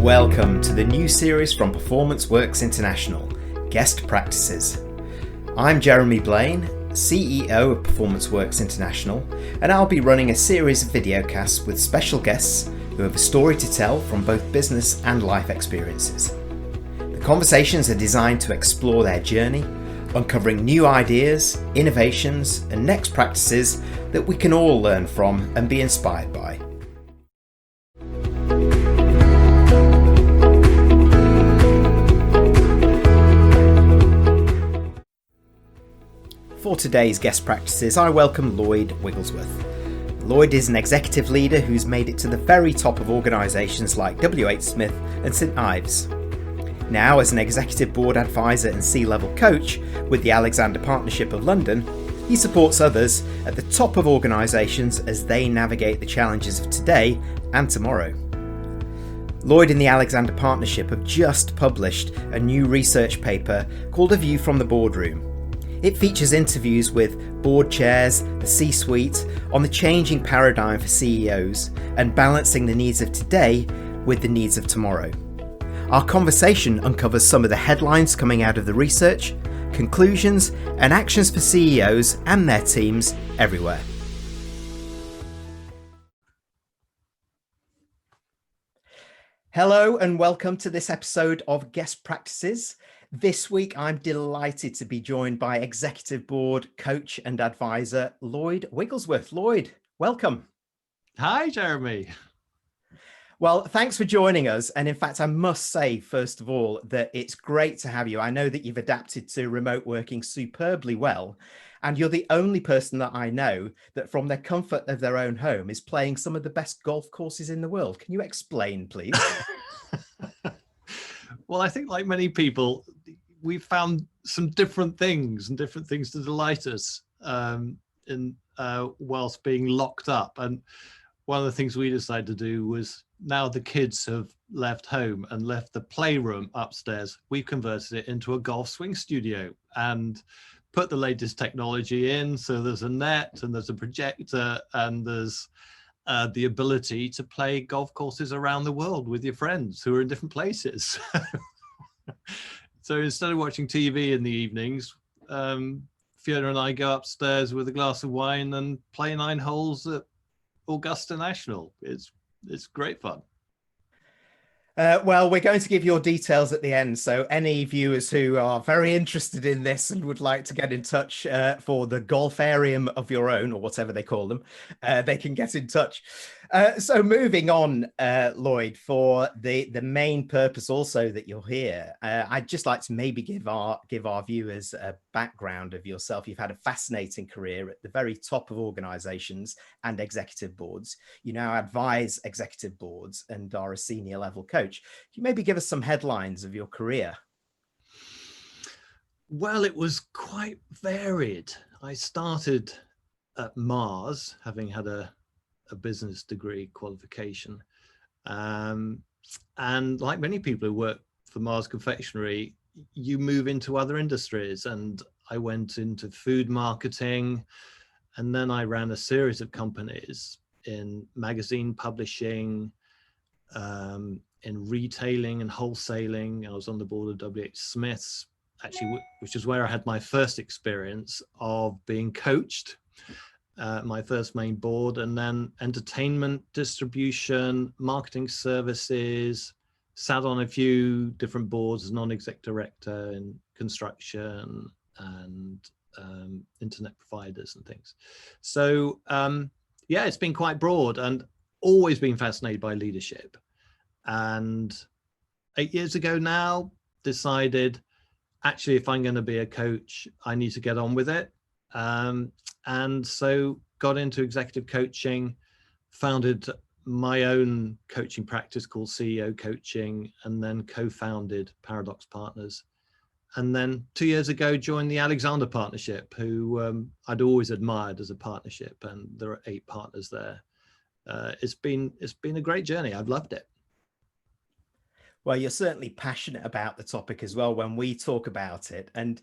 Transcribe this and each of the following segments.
Welcome to the new series from Performance Works International, Guest Practices. I'm Jeremy Blain, CEO of Performance Works International, and I'll be running a series of videocasts with special guests who have a story to tell from both business and life experiences. The conversations are designed to explore their journey, uncovering new ideas, innovations, and next practices that we can all learn from and be inspired by. For today's guest practices, I welcome Lloyd Wigglesworth. Lloyd is an executive leader who's made it to the very top of organisations like WH Smith and St Ives. Now, as an executive board advisor and C-level coach with the Alexander Partnership of London, he supports others at the top of organisations as they navigate the challenges of today and tomorrow. Lloyd and the Alexander Partnership have just published a new research paper called A View from the Boardroom. It features interviews with board chairs, the C-suite, on the changing paradigm for CEOs and balancing the needs of today with the needs of tomorrow. Our conversation uncovers some of the headlines coming out of the research, conclusions, and actions for CEOs and their teams everywhere. Hello and welcome to this episode of Guest Practices. This week, I'm delighted to be joined by Executive Board Coach and Advisor Lloyd Wigglesworth. Lloyd, welcome. Hi, Jeremy. Well, thanks for joining us. And in fact, I must say, first of all, that it's great to have you. I know that you've adapted to remote working superbly well. And you're the only person that I know that from the comfort of their own home is playing some of the best golf courses in the world. Can you explain, please? Well, I think like many people, we've found some different things to delight us whilst being locked up. And one of the things we decided to do was, now the kids have left home and left the playroom upstairs, we converted it into a golf swing studio and put the latest technology in. So there's a net and there's a projector and there's the ability to play golf courses around the world with your friends who are in different places. So instead of watching TV in the evenings, Fiona and I go upstairs with a glass of wine and play 9 holes at Augusta National. It's great fun. Well, we're going to give your details at the end. So any viewers who are very interested in this and would like to get in touch for the golfarium of your own, or whatever they call them, they can get in touch. So moving on, Lloyd, for the main purpose also that you're here, I'd just like to maybe give our viewers a background of yourself. You've had a fascinating career at the very top of organisations and executive boards. You now advise executive boards and are a senior level coach. Can you maybe give us some headlines of your career? Well, it was quite varied. I started at Mars, having had a business degree qualification. And like many people who work for Mars Confectionery, you move into other industries. And I went into food marketing, and then I ran a series of companies in magazine publishing, in retailing and wholesaling. I was on the board of WH Smith's, actually, which is where I had my first experience of being coached, my first main board, and then entertainment distribution, marketing services, sat on a few different boards as non-exec director in construction and internet providers and things. So yeah, it's been quite broad and always been fascinated by leadership. And 8 years ago now, decided, actually, if I'm going to be a coach, I need to get on with it. And so got into executive coaching, founded my own coaching practice called CEO Coaching, and then co-founded Paradox Partners. And then 2 years ago, joined the Alexander Partnership, who I'd always admired as a partnership. And there are 8 partners there. It's been a great journey. I've loved it. Well, you're certainly passionate about the topic as well when we talk about it. And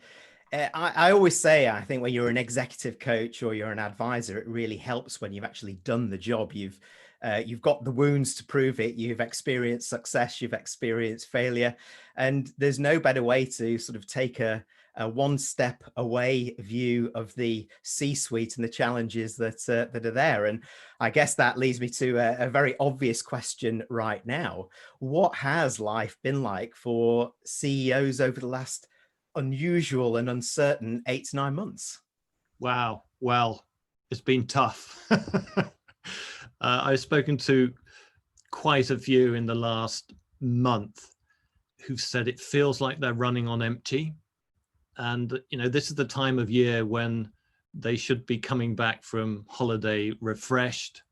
I always say, I think when you're an executive coach or you're an advisor, it really helps when you've actually done the job. You've You've got the wounds to prove it. You've experienced success, you've experienced failure, and there's no better way to sort of take a one step away view of the C-suite and the challenges that are there. And I guess that leads me to a very obvious question right now. What has life been like for CEOs over the last unusual and uncertain 8 to 9 months? Wow. Well, it's been tough. I've spoken to quite a few in the last month who've said it feels like they're running on empty. And, this is the time of year when they should be coming back from holiday refreshed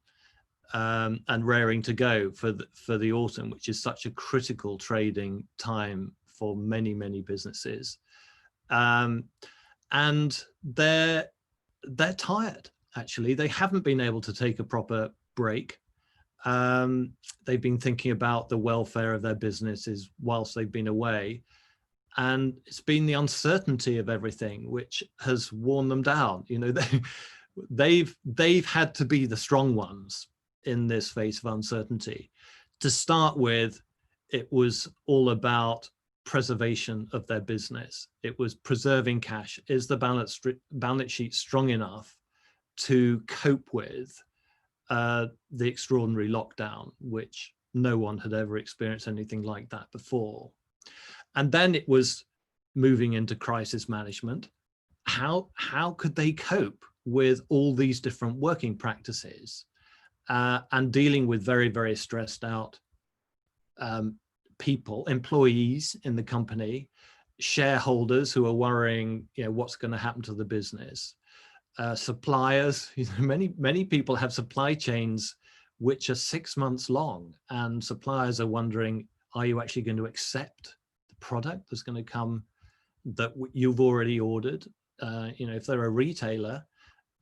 and raring to go for the autumn, which is such a critical trading time for many, many businesses. And they're tired, actually. They haven't been able to take a proper break. They've been thinking about the welfare of their businesses whilst they've been away. And it's been the uncertainty of everything which has worn them down. They've had to be the strong ones in this phase of uncertainty. To start with, it was all about preservation of their business. It was preserving cash. Is the balance sheet strong enough to cope with the extraordinary lockdown, which no one had ever experienced anything like that before? And then it was moving into crisis management. How could they cope with all these different working practices and dealing with very, very stressed out people, employees in the company, shareholders who are worrying, what's going to happen to the business, suppliers. Many people have supply chains which are 6 months long, and suppliers are wondering, are you actually going to accept the product that's going to come that you've already ordered? If they're a retailer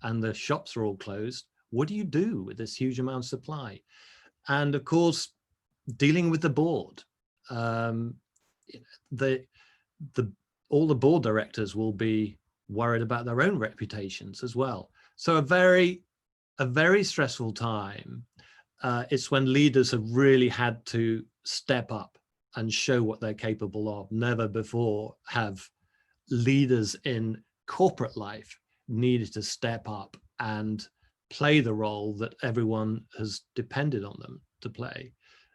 and the shops are all closed, what do you do with this huge amount of supply? And of course, dealing with the board. All the board directors will be worried about their own reputations as well. So a very stressful time. It's when leaders have really had to step up and show what they're capable of. Never before have leaders in corporate life needed to step up and play the role that everyone has depended on them to play.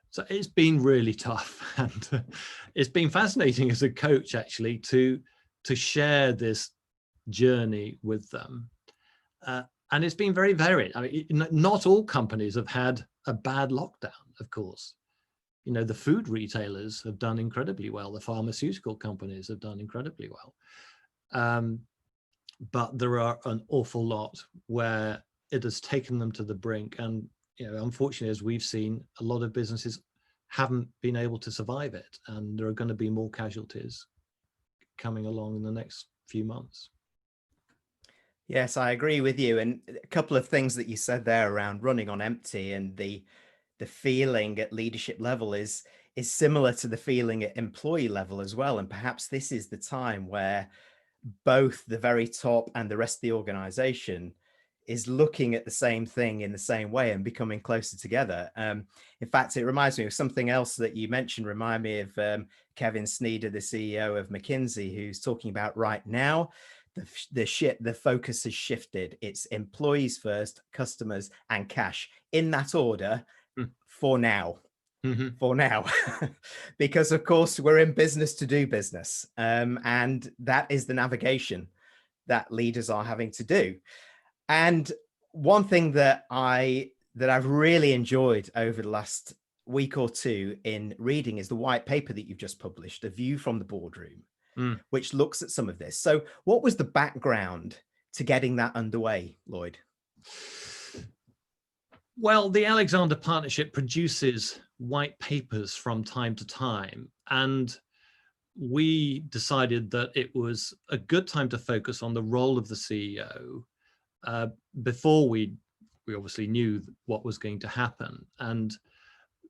So it's been really tough, and it's been fascinating as a coach actually to share this journey with them. And it's been very varied. I mean, not all companies have had a bad lockdown, of course. The food retailers have done incredibly well. The pharmaceutical companies have done incredibly well. But there are an awful lot where it has taken them to the brink. And, unfortunately, as we've seen, a lot of businesses haven't been able to survive it. And there are going to be more casualties coming along in the next few months. Yes, I agree with you. And a couple of things that you said there around running on empty, and the feeling at leadership level is similar to the feeling at employee level as well. And perhaps this is the time where both the very top and the rest of the organization is looking at the same thing in the same way and becoming closer together. In fact, it reminds me of something else that you mentioned. Remind me of Kevin Sneeder, the CEO of McKinsey, who's talking about right now, the focus has shifted. It's employees first, customers, and cash, in that order. For now. Mm-hmm. For now, because of course we're in business to do business, and that is the navigation that leaders are having to do. And one thing that I've really enjoyed over the last week or two in reading is the white paper that you've just published, A View from the Boardroom, which looks at some of this. So what was the background to getting that underway, Lloyd? Well, the Alexander Partnership produces white papers from time to time, and we decided that it was a good time to focus on the role of the CEO before we obviously knew what was going to happen. And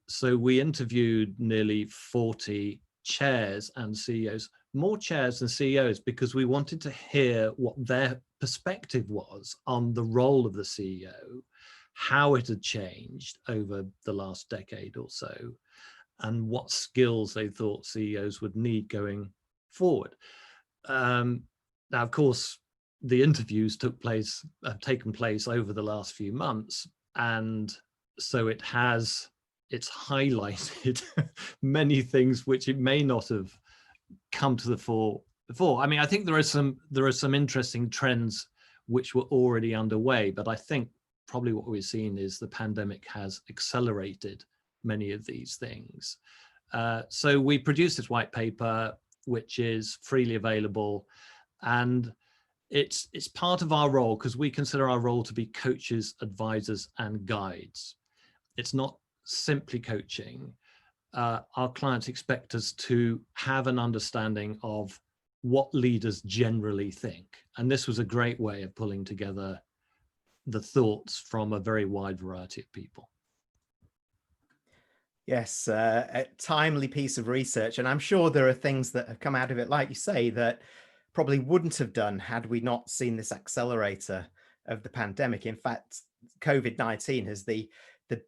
so we interviewed nearly 40 chairs and CEOs, more chairs than CEOs, because we wanted to hear what their perspective was on the role of the CEO, how it had changed over the last decade or so, and what skills they thought CEOs would need going forward. Now, of course, the interviews have taken place over the last few months, and so it's highlighted many things which it may not have come to the fore before. I mean, I think there are some interesting trends which were already underway, but I think probably what we've seen is the pandemic has accelerated many of these things. So we produced this white paper, which is freely available, and it's part of our role because we consider our role to be coaches, advisors, and guides. It's not simply coaching. Our clients expect us to have an understanding of what leaders generally think. And this was a great way of pulling together the thoughts from a very wide variety of people. Yes, a timely piece of research. And I'm sure there are things that have come out of it, like you say, that probably wouldn't have done had we not seen this accelerator of the pandemic. In fact, COVID-19 is the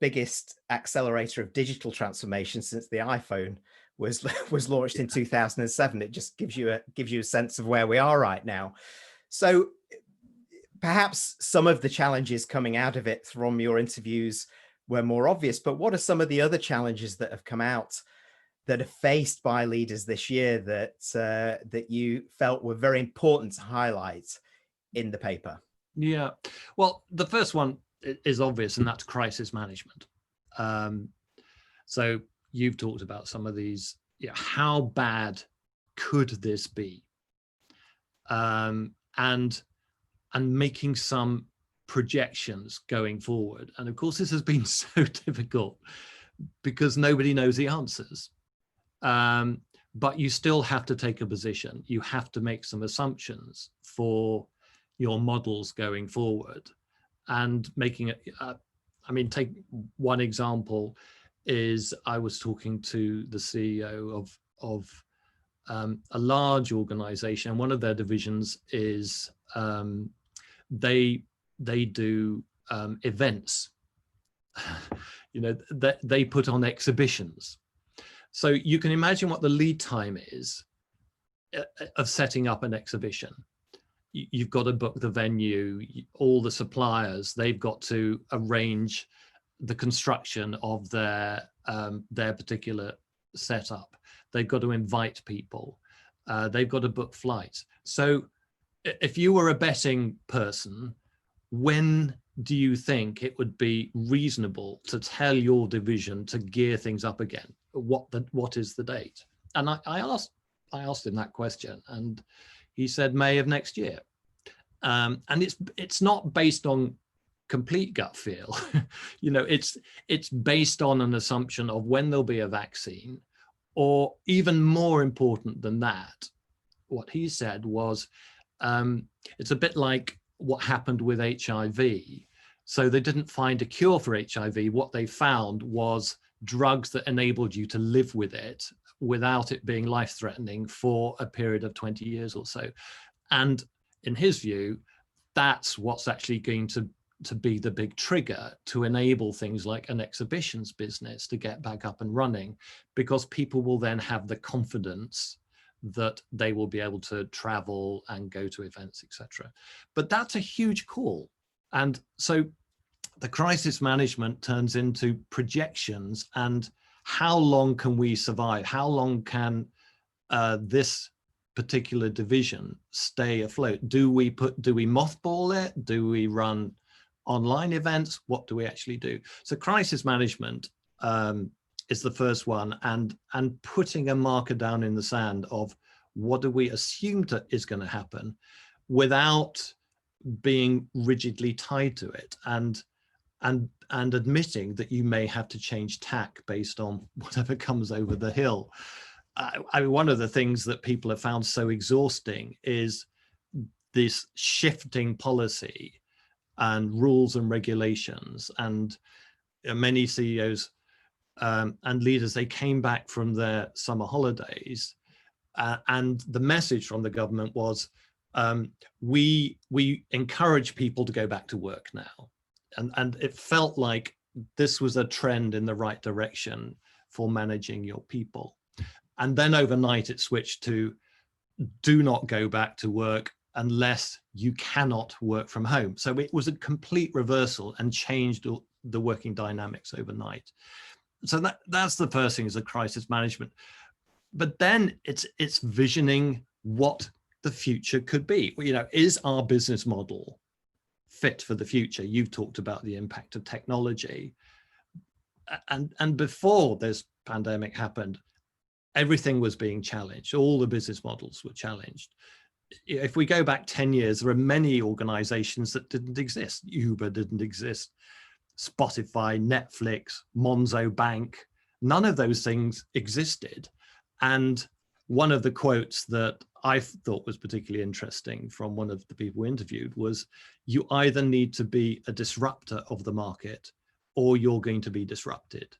biggest accelerator of digital transformation since the iPhone was launched in 2007. It just gives you a sense of where we are right now. So perhaps some of the challenges coming out of it from your interviews were more obvious, but what are some of the other challenges that have come out that are faced by leaders this year that you felt were very important to highlight in the paper? Yeah, well, the first one is obvious, and that's crisis management. So you've talked about some of these. How bad could this be? And making some projections going forward. And of course, this has been so difficult because nobody knows the answers. But you still have to take a position. You have to make some assumptions for your models going forward. And making it, I mean, take one example is I was talking to the CEO of a large organization. One of their divisions is they do events. They put on exhibitions. So you can imagine what the lead time is of setting up an exhibition. You've got to book the venue, all the suppliers, they've got to arrange the construction of their particular setup. They've got to invite people. They've got to book flights. So if you were a betting person, when do you think it would be reasonable to tell your division to gear things up again? What is the date? And I asked him that question, and he said May of next year. And it's not based on complete gut feel. It's based on an assumption of when there'll be a vaccine, or even more important than that, what he said was, it's a bit like what happened with HIV. So they didn't find a cure for HIV. What they found was drugs that enabled you to live with it without it being life-threatening for a period of 20 years or so. And in his view, that's what's actually going to be the big trigger to enable things like an exhibitions business to get back up and running, because people will then have the confidence that they will be able to travel and go to events, etc. But that's a huge call. And so the crisis management turns into projections and how long can we survive? How long can this particular division stay afloat? Do we mothball it? Do we run online events? What do we actually do? So crisis management is the first one, and putting a marker down in the sand of what do we assume is going to happen without being rigidly tied to it, and admitting that you may have to change tack based on whatever comes over the hill. I mean, one of the things that people have found so exhausting is this shifting policy and rules and regulations, and many CEOs and leaders, they came back from their summer holidays, and the message from the government was, we encourage people to go back to work now. and it felt like this was a trend in the right direction for managing your people. And then overnight it switched to do not go back to work unless you cannot work from home. So it was a complete reversal and changed the working dynamics overnight. So that's the first thing, is a crisis management. But then it's visioning what the future could be. You know, is our business model fit for the future? You've talked about the impact of technology. And before this pandemic happened, everything was being challenged. All the business models were challenged. If we go back 10 years, there are many organizations that didn't exist. Uber didn't exist, Spotify, Netflix, Monzo Bank, none of those things existed. And one of the quotes that I thought was particularly interesting from one of the people we interviewed was, you either need to be a disruptor of the market or you're going to be disrupted.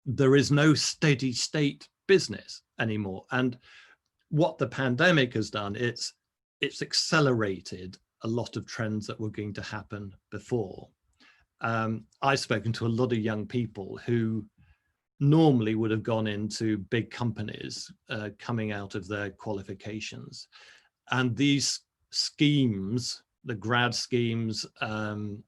There is no steady state business anymore. And what the pandemic has done, it's accelerated a lot of trends that were going to happen before. I've spoken to a lot of young people who normally would have gone into big companies coming out of their qualifications. And these schemes, the grad schemes and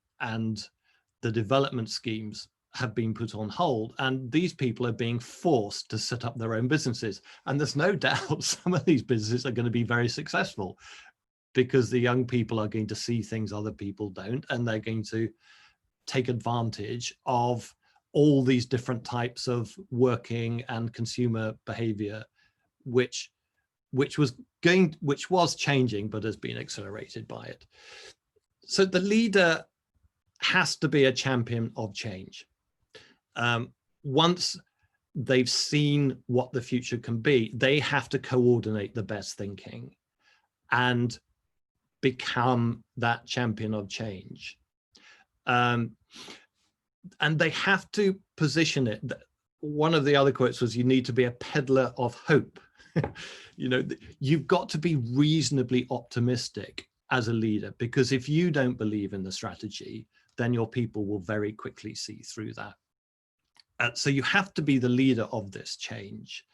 the development schemes, have been put on hold, and these people are being forced to set up their own businesses. And there's no doubt some of these businesses are going to be very successful, because the young people are going to see things other people don't, and they're going to take advantage of all these different types of working and consumer behavior, which was changing, but has been accelerated by it. So the leader has to be a champion of change. Once they've seen what the future can be, they have to coordinate the best thinking and become that champion of change. And they have to position it. One of the other quotes was, you need to be a peddler of hope. You know, you've got to be reasonably optimistic as a leader, because if you don't believe in the strategy, then your people will very quickly see through that. So you have to be the leader of this change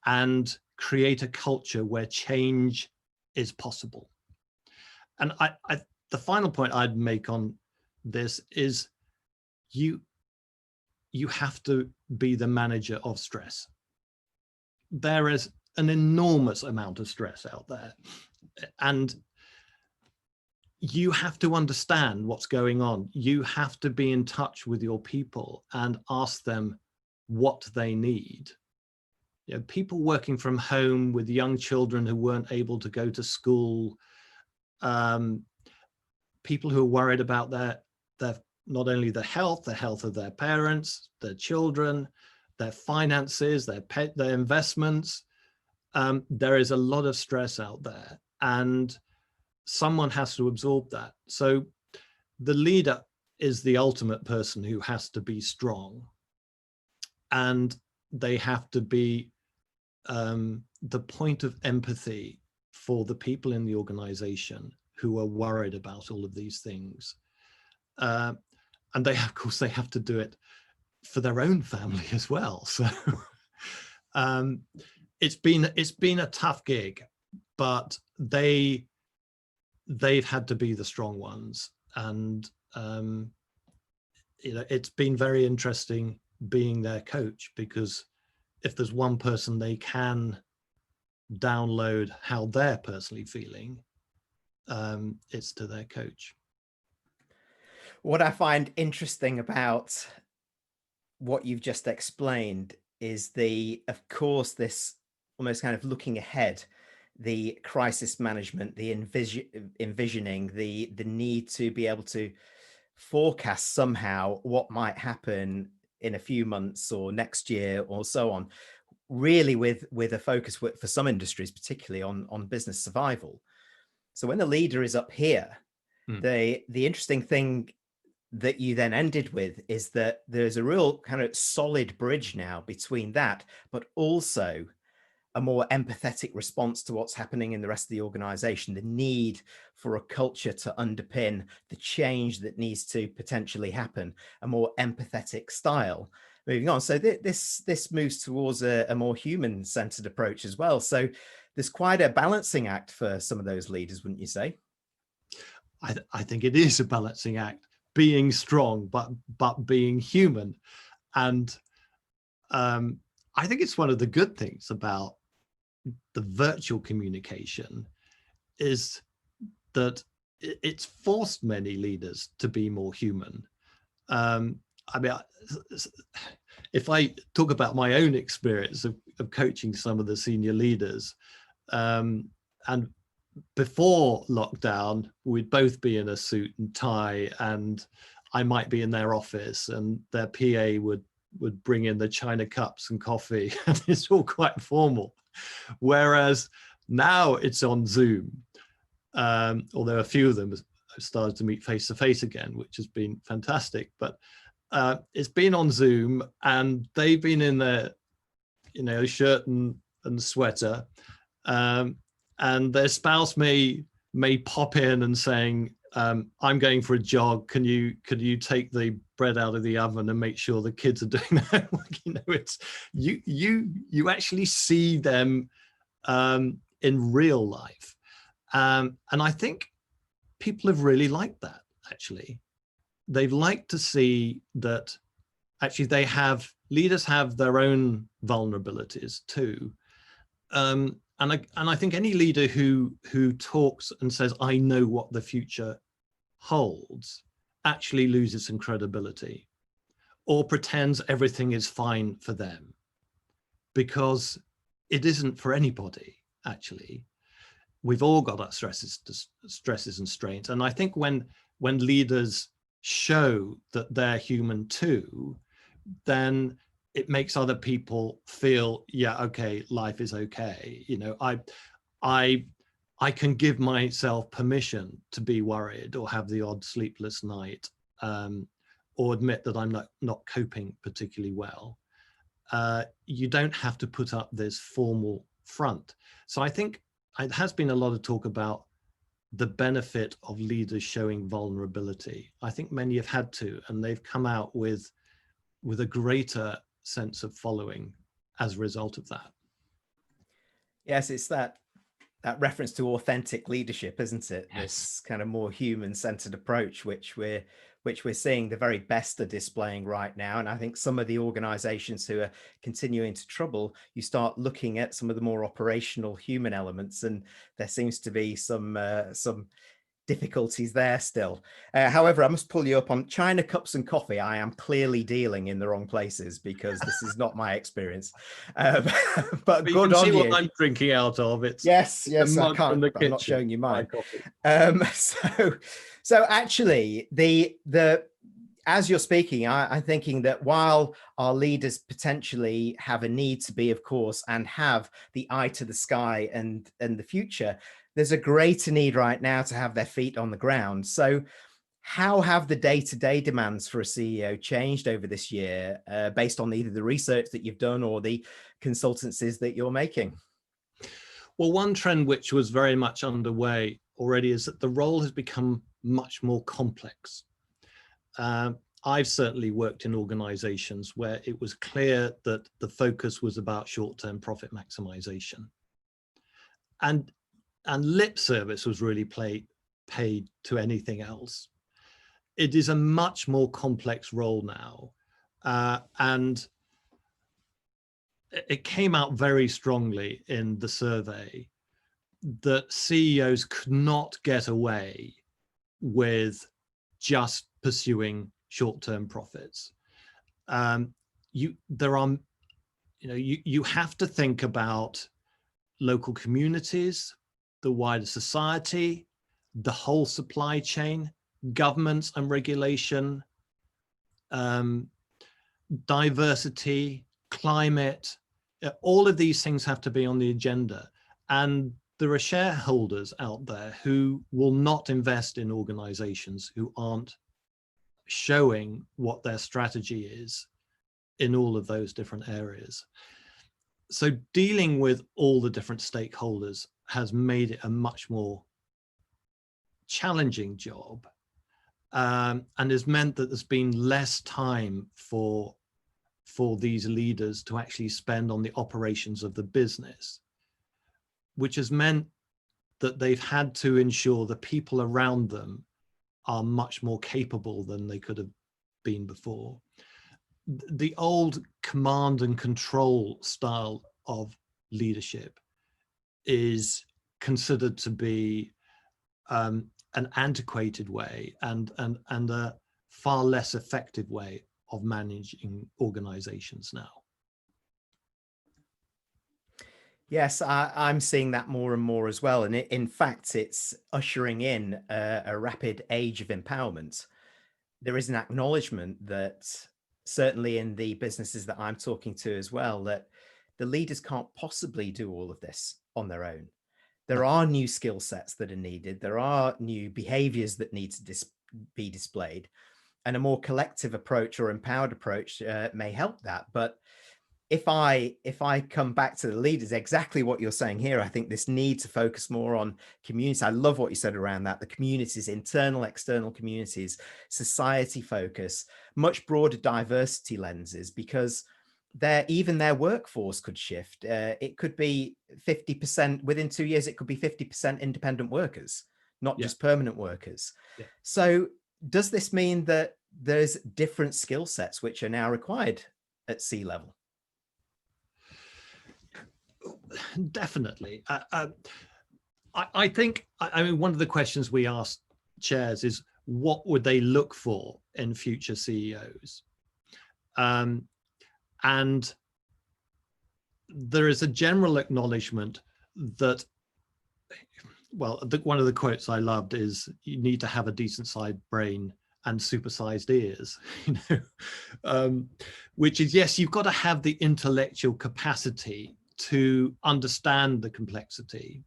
and create a culture where change is possible. And the final point I'd make on this is, you have to be the manager of stress. There is an enormous amount of stress out there, and you have to understand what's going on. You have to be in touch with your people and ask them what they need. You know, people working from home with young children who weren't able to go to school, people who are worried about their not only the health of their parents, their children, their finances, their investments. There is a lot of stress out there, and someone has to absorb that. So the leader is the ultimate person who has to be strong, and they have to be the point of empathy for the people in the organization who are worried about all of these things. And they, of course, they have to do it for their own family as well. So it's been a tough gig, but they've had to be the strong ones. And you know, it's been very interesting being their coach, because if there's one person they can download how they're personally feeling, it's to their coach. What I find interesting about what you've just explained is of course, this almost kind of looking ahead, the crisis management, the envisioning, the need to be able to forecast somehow what might happen in a few months or next year or so on, really with a focus for some industries, particularly on business survival. So when the leader is up here, the interesting thing that you then ended with is that there's a real kind of solid bridge now between that, but also a more empathetic response to what's happening in the rest of the organization, the need for a culture to underpin the change that needs to potentially happen, a more empathetic style. Moving on, so this moves towards a more human-centered approach as well. So there's quite a balancing act for some of those leaders, wouldn't you say? I think it is a balancing act, being strong, but being human. And I think it's one of the good things about the virtual communication is that it's forced many leaders to be more human. I mean, if I talk about my own experience of coaching some of the senior leaders, and before lockdown, we'd both be in a suit and tie, and I might be in their office, and their PA would bring in the china cups and coffee, and it's all quite formal. Whereas now it's on Zoom, although a few of them have started to meet face to face again, which has been fantastic. But it's been on Zoom, and they've been in their, shirt and sweater, and their spouse may pop in and saying, I'm going for a jog. Could you take the bread out of the oven and make sure the kids are doing that? It's you actually see them in real life, and I think people have really liked that. Actually, they've liked to see that. Actually, leaders have their own vulnerabilities too. And I think any leader who talks and says, I know what the future holds, actually loses some credibility, or pretends everything is fine for them, because it isn't for anybody, actually. We've all got our stresses and strains. And I think when leaders show that they're human too, then it makes other people feel, yeah, okay, life is okay. I can give myself permission to be worried or have the odd sleepless night, or admit that I'm not coping particularly well. You don't have to put up this formal front. So I think it has been a lot of talk about the benefit of leaders showing vulnerability. I think many have had to, and they've come out with a greater sense of following as a result of that. Yes, it's that reference to authentic leadership, isn't it? Yes. This kind of more human-centered approach, which we're seeing the very best are displaying right now. And I think some of the organizations who are continuing to trouble, you start looking at some of the more operational human elements, and there seems to be some difficulties there still. However, I must pull you up on china cups and coffee. I am clearly dealing in the wrong places, because this is not my experice. But you good can on see you. what I'm drinking out of. It's yes, I mug can't. from the I'm not showing you mine. So actually, the as you're speaking, I'm thinking that while our leaders potentially have a need to be, of course, and have the eye to the sky and the future, there's a greater need right now to have their feet on the ground. So how have the day-to-day demands for a CEO changed over this year, based on either the research that you've done or the consultancies that you're making? Well, one trend which was very much underway already is that the role has become much more complex. I've certainly worked in organizations where it was clear that the focus was about short-term profit maximization. And lip service was really paid to anything else. It is a much more complex role now. And it came out very strongly in the survey that CEOs could not get away with just pursuing short-term profits. You have to think about local communities, the wider society, the whole supply chain, governments and regulation, diversity, climate. All of these things have to be on the agenda. And there are shareholders out there who will not invest in organizations who aren't showing what their strategy is in all of those different areas. So dealing with all the different stakeholders has made it a much more challenging job, and has meant that there's been less time for these leaders to actually spend on the operations of the business, which has meant that they've had to ensure the people around them are much more capable than they could have been before. The old command and control style of leadership is considered to be an antiquated way and a far less effective way of managing organizations now. Yes, I'm seeing that more and more as well. And in fact, it's ushering in a rapid age of empowerment. There is an acknowledgement that certainly in the businesses that I'm talking to as well, that the leaders can't possibly do all of this on their own. There are new skill sets that are needed. There are new behaviors that need to be displayed, and a more collective approach or empowered approach may help that. But if I come back to the leaders, exactly what you're saying here, I think this need to focus more on community. I love what you said around that, the communities, internal, external communities, society focus, much broader diversity lenses, because even their workforce could shift. It could be 50% within 2 years, it could be 50% independent workers, not just permanent workers. Yeah. So does this mean that there's different skill sets which are now required at sea level? Definitely. I think, I mean, one of the questions we asked chairs is, what would they look for in future CEOs? And there is a general acknowledgement that, well, one of the quotes I loved is, you need to have a decent sized brain and supersized ears, which is, yes, you've got to have the intellectual capacity to understand the complexity.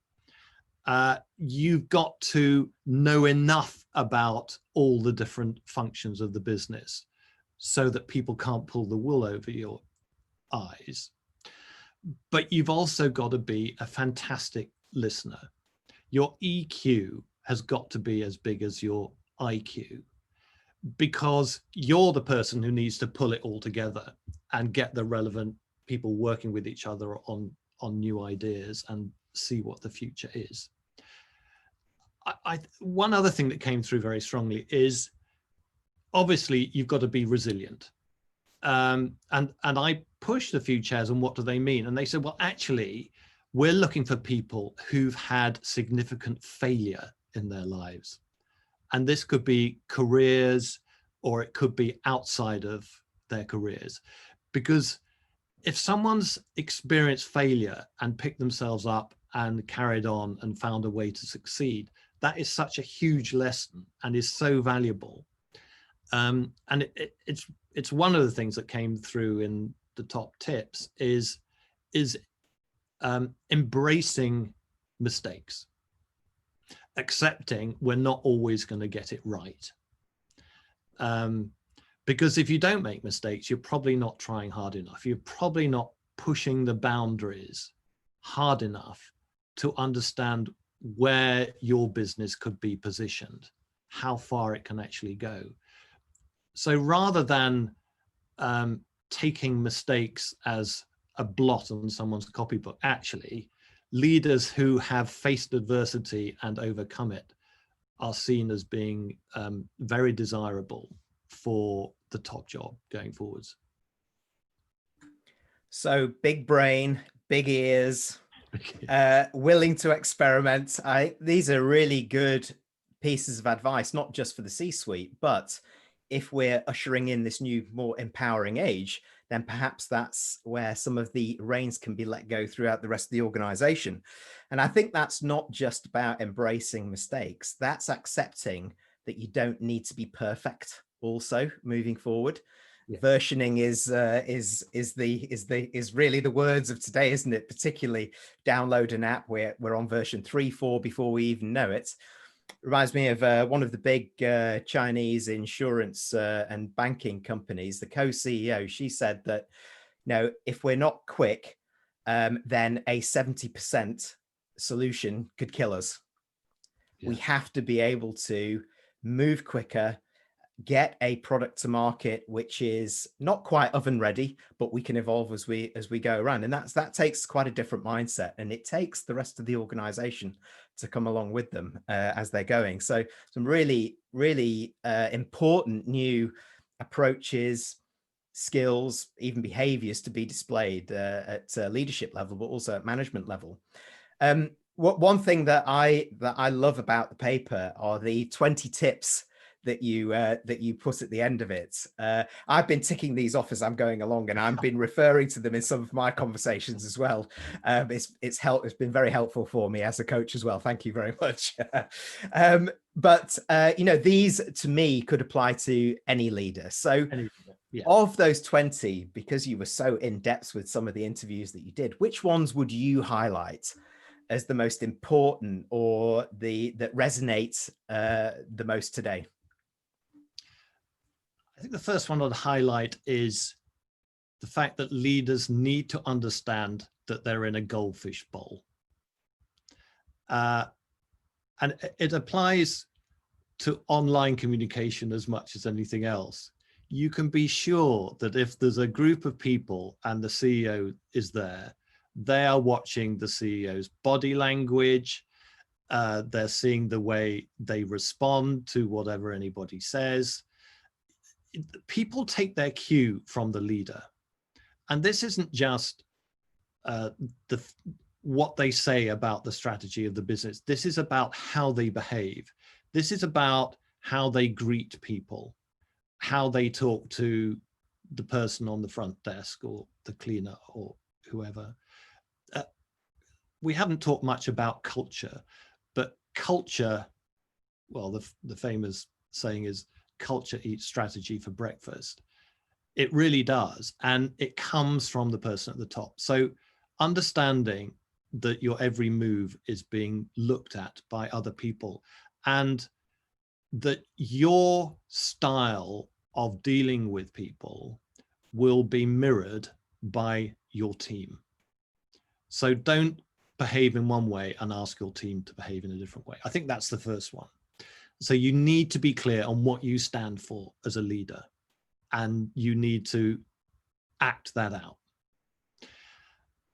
You've got to know enough about all the different functions of the business so that people can't pull the wool over your eyes. But you've also got to be a fantastic listener. Your EQ has got to be as big as your IQ, because you're the person who needs to pull it all together and get the relevant people working with each other on new ideas and see what the future is. One other thing that came through very strongly is, obviously you've got to be resilient. And I pushed a few chairs on what do they mean, and they said, well, actually, we're looking for people who've had significant failure in their lives. And this could be careers, or it could be outside of their careers. Because if someone's experienced failure and picked themselves up and carried on and found a way to succeed, that is such a huge lesson and is so valuable. And it's one of the things that came through in the top tips is embracing mistakes, accepting we're not always going to get it right. Because if you don't make mistakes, you're probably not trying hard enough. You're probably not pushing the boundaries hard enough to understand where your business could be positioned, how far it can actually go. So rather than taking mistakes as a blot on someone's copybook, actually, leaders who have faced adversity and overcome it are seen as being very desirable for the top job going forwards. So big brain, big ears, willing to experiment. These are really good pieces of advice, not just for the C-suite, but if we're ushering in this new, more empowering age, then perhaps that's where some of the reins can be let go throughout the rest of the organization. And I think that's not just about embracing mistakes. That's accepting that you don't need to be perfect also moving forward. Yeah. Versioning is really the words of today, isn't it? Particularly download an app where we're on version 3, 4 before we even know it. Reminds me of one of the big Chinese insurance and banking companies, the co-CEO. She said that, if we're not quick, then a 70% solution could kill us. Yeah. We have to be able to move quicker, get a product to market which is not quite oven ready, but we can evolve as we go around. And that takes quite a different mindset, and it takes the rest of the organization to come along with them as they're going. So some really important new approaches, skills, even behaviors to be displayed at leadership level, but also at management level. One thing that I love about the paper are the 20 tips that you put at the end of it. I've been ticking these off as I'm going along, and I've been referring to them in some of my conversations as well. It's been very helpful for me as a coach as well. Thank you very much. But these to me could apply to any leader. So yeah. Of those 20, because you were so in depth with some of the interviews that you did, which ones would you highlight as the most important, or that resonates the most today? I think the first one I'd highlight is the fact that leaders need to understand that they're in a goldfish bowl. And it applies to online communication as much as anything else. You can be sure that if there's a group of people and the CEO is there, they are watching the CEO's body language. They're seeing the way they respond to whatever anybody says. People take their cue from the leader. And this isn't just what they say about the strategy of the business. This is about how they behave. This is about how they greet people, how they talk to the person on the front desk or the cleaner or whoever. We haven't talked much about culture, but culture, well, the famous saying is, culture eats strategy for breakfast. It really does. And it comes from the person at the top. So understanding that your every move is being looked at by other people, and that your style of dealing with people will be mirrored by your team. So don't behave in one way and ask your team to behave in a different way. I think that's the first one. So you need to be clear on what you stand for as a leader, and you need to act that out.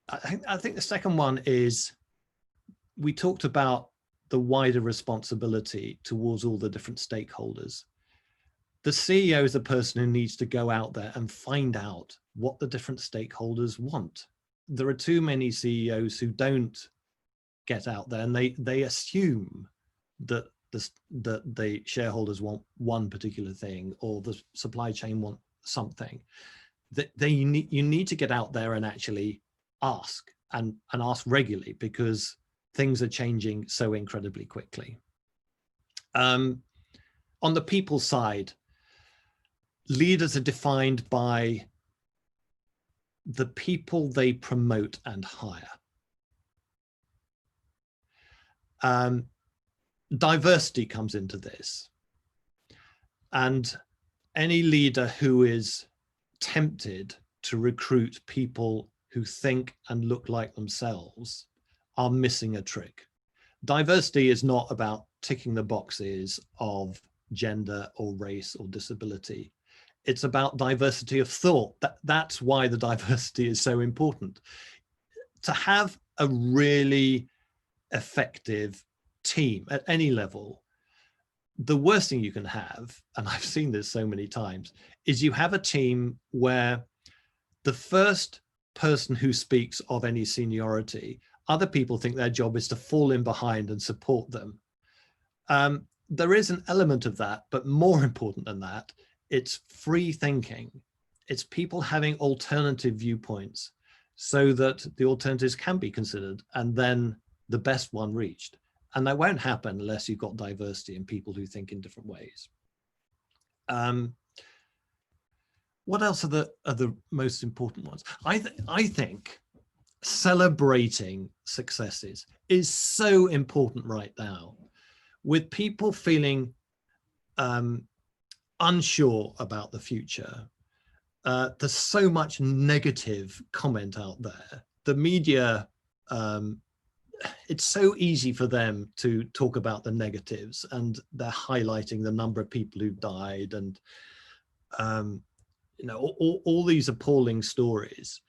I think the second one is, we talked about the wider responsibility towards all the different stakeholders. The CEO is the person who needs to go out there and find out what the different stakeholders want. There are too many CEOs who don't get out there, and they assume that the shareholders want one particular thing, or the supply chain want something. That you need to get out there and actually ask, and ask regularly, because things are changing so incredibly quickly. On the people side, leaders are defined by the people they promote and hire. Diversity comes into this, and any leader who is tempted to recruit people who think and look like themselves are missing a trick. Diversity is not about ticking the boxes of gender or race or disability. It's about diversity of thought. That's why the diversity is so important. To have a really effective team at any level, the worst thing you can have, and I've seen this so many times, is you have a team where the first person who speaks of any seniority, other people think their job is to fall in behind and support them. There is an element of that, but more important than that, it's free thinking. It's people having alternative viewpoints so that the alternatives can be considered and then the best one reached. And that won't happen unless you've got diversity and people who think in different ways. What else are the most important ones? I think celebrating successes is so important right now. With people feeling unsure about the future, there's so much negative comment out there the media, it's so easy for them to talk about the negatives, and they're highlighting the number of people who died, and you know, all these appalling stories.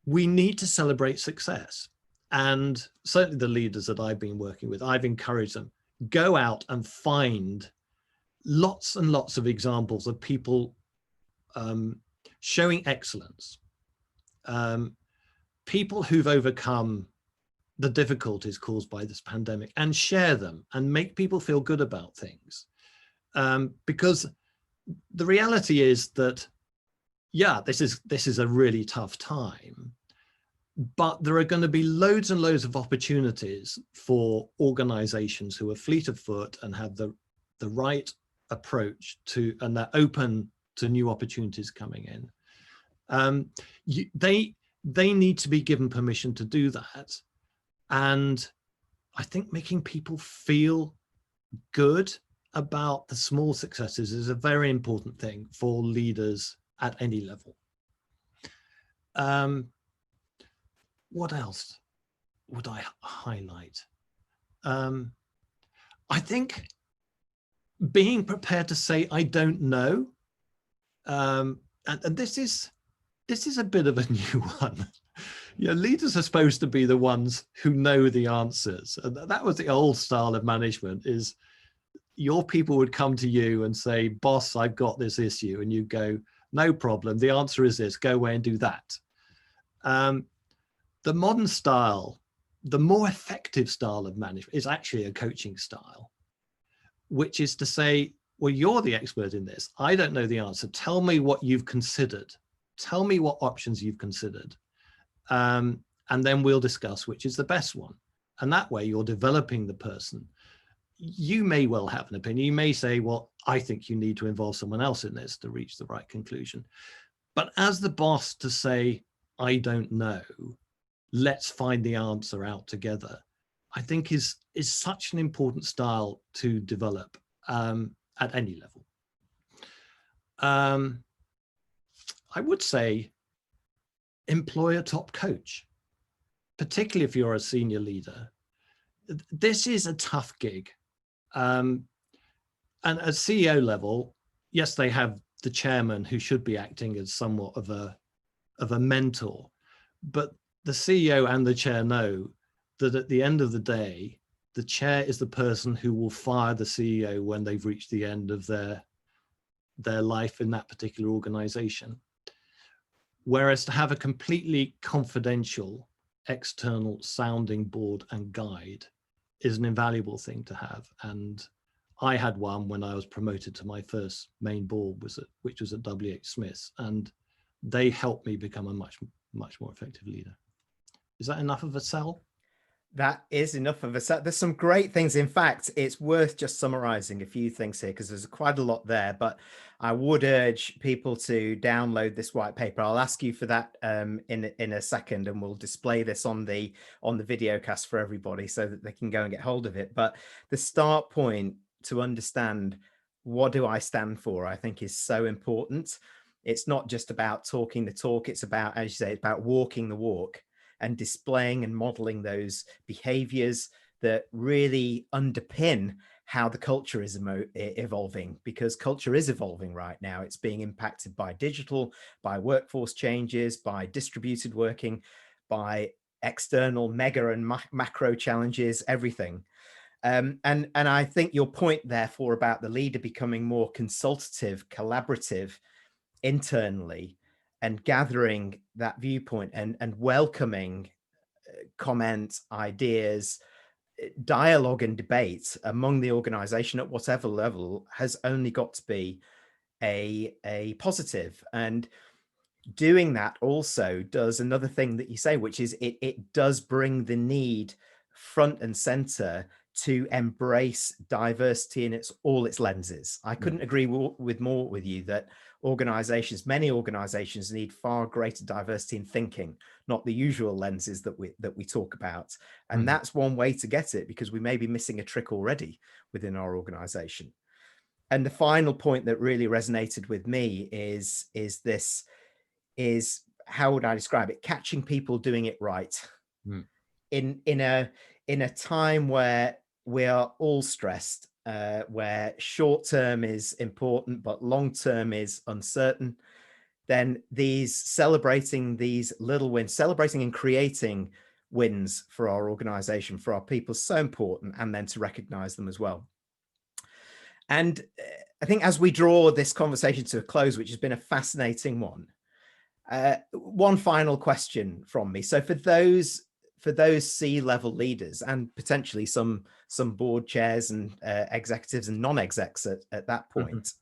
We need to celebrate success. And certainly the leaders that I've been working with, I've encouraged them, go out and find lots and lots of examples of people showing excellence, people who've overcome the difficulties caused by this pandemic, and share them and make people feel good about things. Because the reality is that, yeah, this is a really tough time, but there are going to be loads and loads of opportunities for organizations who are fleet of foot and have the right approach to, and they're open to new opportunities coming in. They need to be given permission to do that. And I think making people feel good about the small successes is a very important thing for leaders at any level. What else would I highlight? I think being prepared to say, I don't know. And this is a bit of a new one. You know, leaders are supposed to be the ones who know the answers. And that was the old style of management, is your people would come to you and say, boss, I've got this issue. And you go, no problem. The answer is this, go away and do that. The modern style, the more effective style of management, is actually a coaching style, which is to say, well, you're the expert in this. I don't know the answer. Tell me what you've considered. Tell me what options you've considered. And then we'll discuss which is the best one. And that way you're developing the person. You may well have an opinion. You may say, well, I think you need to involve someone else in this to reach the right conclusion. But as the boss, to say, I don't know, let's find the answer out together, I think is such an important style to develop at any level. I would say employ a top coach, particularly if you're a senior leader. This is a tough gig. And at CEO level, yes, they have the chairman who should be acting as somewhat of a mentor, but the CEO and the chair know that at the end of the day, the chair is the person who will fire the CEO when they've reached the end of their life in that particular organization. Whereas to have a completely confidential external sounding board and guide is an invaluable thing to have. And I had one when I was promoted to my first main board, which was at WH Smith, and they helped me become a much more effective leader. Is that enough of a sell? That is enough of a set. There's some great things. In fact, it's worth just summarizing a few things here because there's quite a lot there, but I would urge people to download this white paper. I'll ask you for that in a second, and we'll display this on the video cast for everybody so that they can go and get hold of it. But the start point to understand what do I stand for, I think, is so important. It's not just about talking the talk. It's about, as you say, it's about walking the walk and displaying and modeling those behaviors that really underpin how the culture is evolving, because culture is evolving right now. It's being impacted by digital, by workforce changes, by distributed working, by external mega and macro challenges, everything. And I think your point, therefore, about the leader becoming more consultative, collaborative internally, and gathering that viewpoint and welcoming comments, ideas, dialogue and debate among the organization at whatever level has only got to be a positive. And doing that also does another thing that you say, which is it does bring the need front and center to embrace diversity in all its lenses. I couldn't agree more with you that many organizations need far greater diversity in thinking, not the usual lenses that we talk about. And that's one way to get it, because we may be missing a trick already within our organization. And the final point that really resonated with me is how would I describe it? Catching people doing it right. Mm. In a time where we are all stressed, where short term is important but long term is uncertain, then celebrating these little wins, celebrating and creating wins for our organization, for our people, is so important, and then to recognize them as well. And I think as we draw this conversation to a close, which has been a fascinating one, one final question from me. So for those C-level leaders, and potentially some board chairs and executives and non-execs at that point,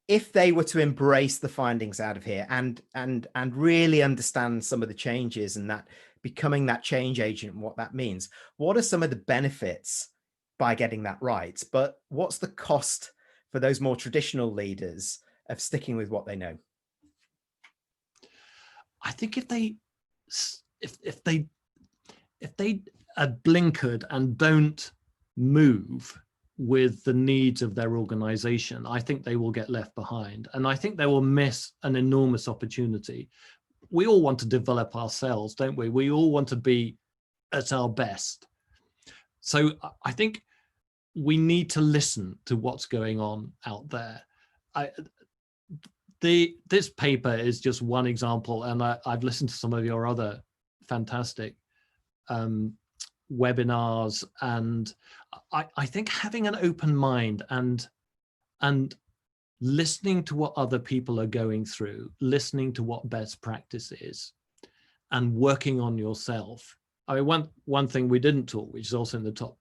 if they were to embrace the findings out of here and really understand some of the changes and that becoming that change agent and what that means, what are some of the benefits by getting that right? But what's the cost for those more traditional leaders of sticking with what they know? I think if they are blinkered and don't move with the needs of their organization, I think they will get left behind, and I think they will miss an enormous opportunity. We all want to develop ourselves, don't we? We all want to be at our best. So I think we need to listen to what's going on out there. This paper is just one example, and I've listened to some of your other fantastic webinars, and I think having an open mind and listening to what other people are going through, listening to what best practice is, and working on yourself. I mean, one thing we didn't talk, which is also in the top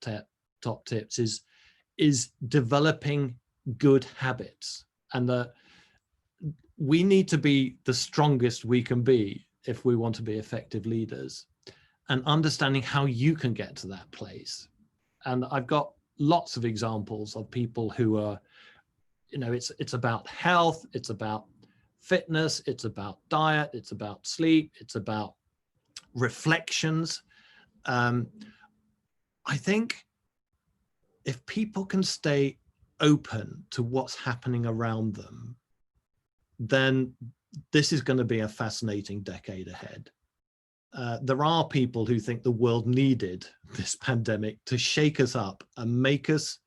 tips, is developing good habits, and we need to be the strongest we can be if we want to be effective leaders, and understanding how you can get to that place. And I've got lots of examples of people who are, it's about health, it's about fitness, it's about diet, it's about sleep, it's about reflections. I think if people can stay open to what's happening around them, then this is going to be a fascinating decade ahead. There are people who think the world needed this pandemic to shake us up and make us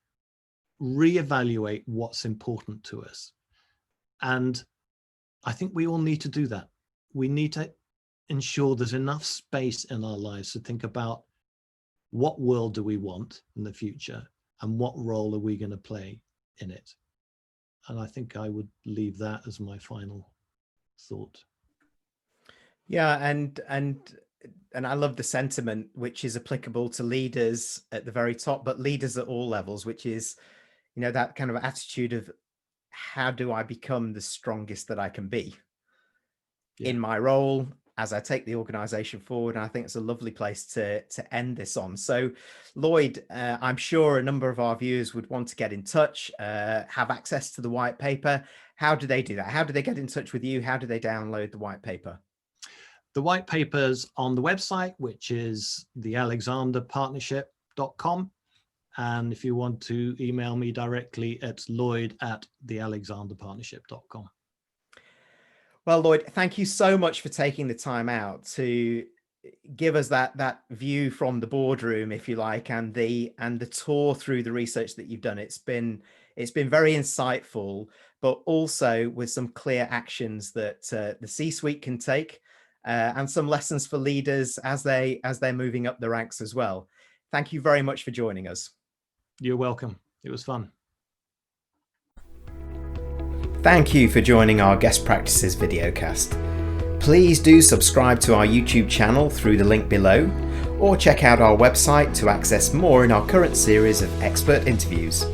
reevaluate what's important to us. And I think we all need to do that. We need to ensure there's enough space in our lives to think about what world do we want in the future and what role are we going to play in it. And I think I would leave that as my final thought. Yeah, and I love the sentiment, which is applicable to leaders at the very top, but leaders at all levels, which is, that kind of attitude of how do I become the strongest that I can be in my role as I take the organization forward. And I think it's a lovely place to end this on. So Lloyd, I'm sure a number of our viewers would want to get in touch, have access to the white paper. How do they do that? How do they get in touch with you? How do they download the white paper? The white paper's on the website, which is thealexanderpartnership.com. And if you want to email me directly, it's lloyd@thealexanderpartnership.com. Well, Lloyd, thank you so much for taking the time out to give us that view from the boardroom, if you like, and the tour through the research that you've done. It's been very insightful, but also with some clear actions that the C-suite can take, and some lessons for leaders as they're moving up the ranks as well. Thank you very much for joining us. You're welcome. It was fun. Thank you for joining our Guest Practices videocast. Please do subscribe to our YouTube channel through the link below, or check out our website to access more in our current series of expert interviews.